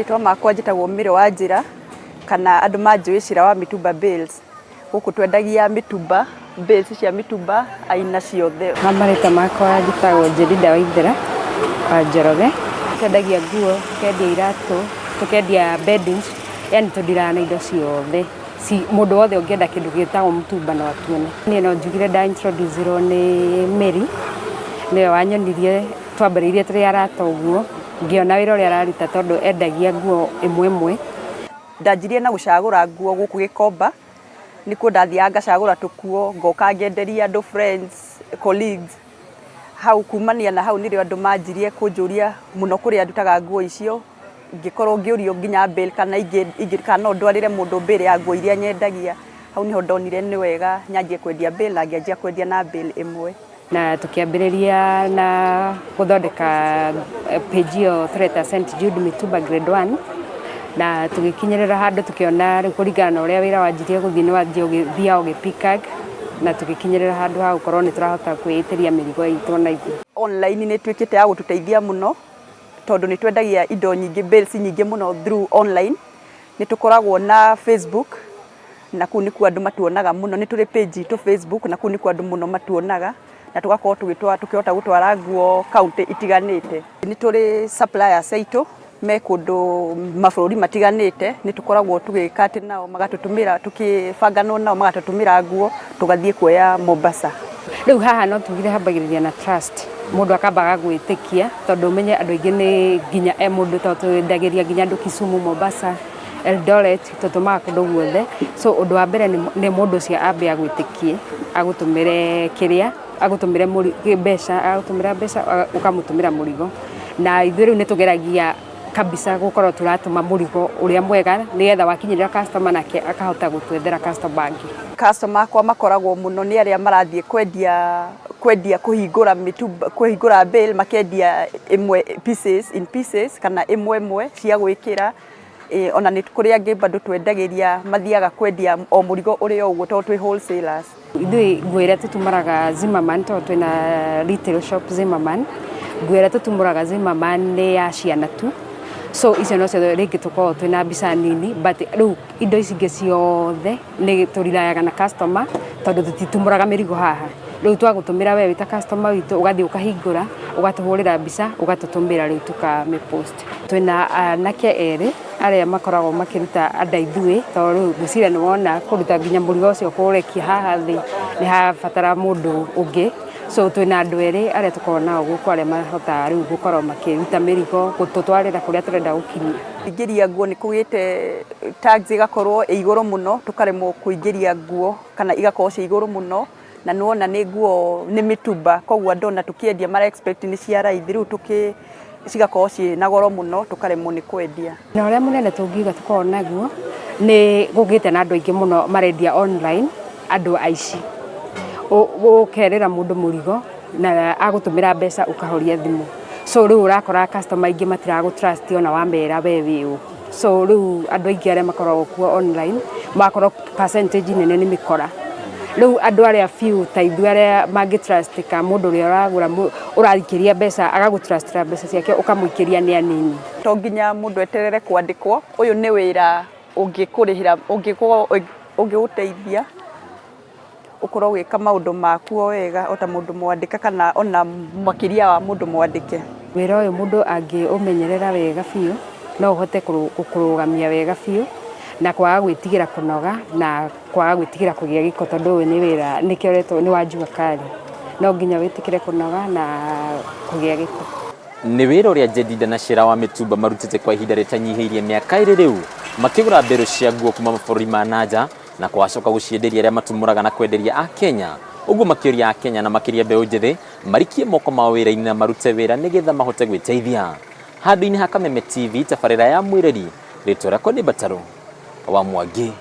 Marĩtwa makwa njĩtagwo Mĩro wa Njĩra kana andũ manjũĩ Cira wa Mitumba Bales. Gũkũ twendagia mitumba, bales cia mitumba aina ciothe. Marĩtwa makwa njĩtagwo Jedida Waithera wa Njoroge. Twendagia nguo, tũkendia iratũ, tũkendia beddings, yani tũndiraga na indo ciothe. Mũndũ wothe ũngĩenda kĩndũ gĩtagwo mũtumba no atuone. Niĩ no njugire introduce-irwo nĩ Mary, nĩwe wanyonirie twambĩrĩirie tũrĩ arata ũguo, ngĩona wĩra ũrĩa araruta tondũ endagia nguo ĩmwe ĩmwe. Ndanjirie na gũcagũra nguo gũkũ Gĩkomba, nĩkuo ndathiaga ngacagũra tũkuo, ngoka ngenderia andũ, friends, colleagues. Hau kumania na hau nĩrĩo andũ manjirie kũnjũria mũno kũrĩa ndutaga nguo icio, ngĩkorwo ngĩũrio nginya bill kana no ndwarĩre mũndũ bill ya nguo iria nyendagia. Hau niho ndonire nĩ wega nyanjie kwendia bill na ngĩanjia kwendia na bill ĩmwe. Na tukiambĩrĩria na gũthondeka page ĩyo tũreta St Jude Mitumba Grade 1, na tũgĩkinyĩrĩra handũ tukiona kũringana na ũrĩa wĩra wanjirie gũthiĩ nĩ wanjie ũgĩthiaga ũgĩpickag, na tũgĩkinyĩrĩra handũ ha gũkorwo nĩ tũrahota kwĩĩtĩria mĩrigo itũ na ithuĩ. Online nĩ ĩtuĩkĩte ya gũtũteithia mũno tondũ nĩ twendagia indo nyingĩ, bills nyingĩ mũno through online. Nĩ tũkoragwo na Facebook na kũu nĩkuo andũ matuonaga mũno, nĩ tũrĩ page itũ Facebook na kũu nĩkuo andũ mũno matuonaga, na tugakorwo tukĩhota gũtwara nguo kaunti itiganĩte. Nĩ tũrĩ suppliers aitũ me kũndũ mabũrũri matiganĩte, nĩ tũkoragwo tũgĩka atĩ nao magatũtũmĩra, tũkĩbanganwo nao magatũtũmĩra nguo tũgathiĩ kuoya Mombasa. Rĩu haha no tugire hambagĩrĩria na trust, mũndũ akambaga gwĩtĩkia tondũ ũmenye andũ aingĩ nĩ nginya mũndũ tondũ twendagĩria nginya andũ Kisumu, Mombasa, Eldoret, tũtũmaga kũndũ guothe. So ũndũ wa mbere nĩ mũndũ ũcio ambe agwĩtĩkie, agũtũmĩre kĩrĩa, agũtũmĩre mbeca, ũkamũtũmĩra mũrigo. Na ithuĩ rĩu nĩ tũgeragia kabisa gũkorwo tũratũma mũrigo ũrĩa mwega nĩgetha wakinyĩrĩra customer nake akahota gũtwethera customer angĩ. Customer akwa makoragwo mũno nĩ arĩa marathiĩ kwendia kũhingũra bill, makendia ĩmwe in pieces kana ĩmwe cia gwĩkĩra. Ona nĩ kũrĩ angĩ bado twendagĩria mathiaga kwendia o mũrigo ũrĩa ũguo tondũ twĩ wholesalers. Ithuĩ nguo ĩrĩa tũtumũraga Zimmerman tondũ twĩna retail shop Zimmerman, nguo ĩrĩa tũtumũraga Zimmerman nĩ ya ciana tu. So icio no cio rĩngĩ tũkoragwo twĩna mbica nini, but rĩu indo ici ingĩ ciothe nĩ tũrirayaga na customer tondũ tũtitumũraga mĩrigo haha. Rĩu twagũtũmĩra we wĩta customer witũ ũgathiĩ ũkahingũra, ũgatũhũrĩra mbica, ũgatũtũmĩra rĩu tũkamĩpost. Twĩna anake erĩ arĩa makoragwo makĩruta andũ ithuĩ tondũ rĩu ngwĩciria nĩ wona kũruta nginya mũrigo ũcio kũũrekia haha thĩ nĩ habatara mũndũ ũngĩ. So twĩna andũ erĩ arĩa tũkoragwo nao gũkũ arĩa mahotaga rĩu gũkorwo makĩruta mĩrigo gũtũtwarĩra kũrĩa tũrenda gũkinyia. Kũingĩria nguo nĩ kũgĩte tax ĩgakorwo ĩ igũrũ mũno, tũkaremwo kũingĩria nguo kana igakorwo ciĩ igũrũ mũno, na nĩwona nĩ nguo nĩ mitumba, koguo andũ ona tũkĩendia mara expect nĩ cia raithi, rĩu cigakorwo ciĩ na goro mũno tũkaremwo nĩ kwendia. Na ũrĩa mũnene tũngiuga tũkorwo naguo nĩ gũgĩte na andũ aingĩ mũno marendia online, andũ aici. Ũkerĩra mũndũ mũrigo na agũtũmĩra mbeca ũkahoria thimũ. So rĩu ũrakora customer aingĩ matiragũtrust ona wamera we wĩ ũ. So rĩu andũ aingĩ arĩa makoragwo kuo online makorwo percentage nene nĩ mĩkora. Rĩu andũ arĩa few ta ithuĩ arĩa mangĩtrustika mũndũ ũrĩa ũragũra ũrarikĩria mbeca agagũtrustĩra mbeca ciake ũkamũikĩria nĩ anini. To nginya mũndũ eterere kwandĩkwo, ũyũ nĩ wĩra ũngĩkũrĩhĩra, ũngĩgũteithia ũkorwo gwĩka maũndũ maku wega ota mũndũ mwandĩka kana ona makĩria wa mũndũ mwandĩke. Wĩra ũyũ mũndũ angĩũmenyerera wega biũ no ũhote kũrũgamia wega biũ na kwaga gwĩtigĩra kũnoga na kwaga gwĩtigĩra kũgĩa gĩko tondũ ũyũ nĩ wĩra nĩkĩoretwo nĩ wa njua kali. No nginya wĩtĩkĩre kũnoga na kũgĩa gĩko. Nĩ wĩra ũrĩa Jedida na Cira wa Mitumba marutĩte kwa ihinda rĩtanyihĩirie mĩaka ĩrĩ rĩu, makĩgũra mbero cia nguo kuma mabũrũri ma nanja na kwacoka gũcienderia arĩa matumũraga na kwenderia a Kenya. Ũguo makĩũria a Kenya na makĩria mbeũ njĩthĩ marikie moko mao wĩra-inĩ na marute wĩra nĩgetha mahote gwĩteithia. Handũ-inĩ ha Kameme TV, tabarĩra ya Mwĩreri, rĩtwa rĩakwa nĩ Bataro wa Mwangi.